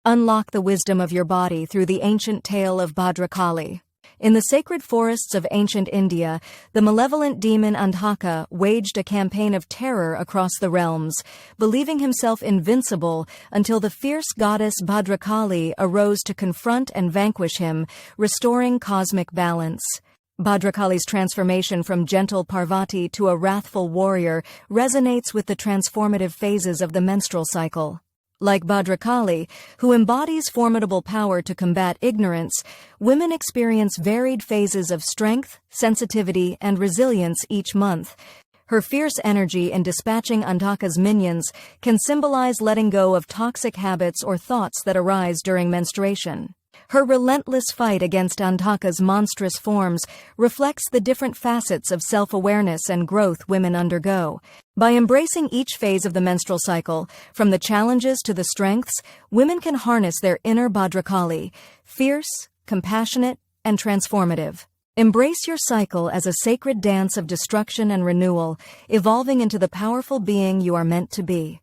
Unlock the wisdom of your body through the ancient tale of Bhadrakali. In the sacred forests of ancient India, the malevolent demon Andhaka waged a campaign of terror across the realms, believing himself invincible until the fierce goddess Bhadrakali arose to confront and vanquish him, restoring cosmic balance. Bhadrakali's transformation from gentle Parvati to a wrathful warrior resonates with the transformative phases of the menstrual cycle. Like Bhadrakali, who embodies formidable power to combat ignorance, women experience varied phases of strength, sensitivity, and resilience each month. Her fierce energy in dispatching Andhaka's minions can symbolize letting go of toxic habits or thoughts that arise during menstruation. Her relentless fight against Andhaka's monstrous forms reflects the different facets of self-awareness and growth women undergo. By embracing each phase of the menstrual cycle, from the challenges to the strengths, women can harness their inner Bhadrakali, fierce, compassionate, and transformative. Embrace your cycle as a sacred dance of destruction and renewal, evolving into the powerful being you are meant to be.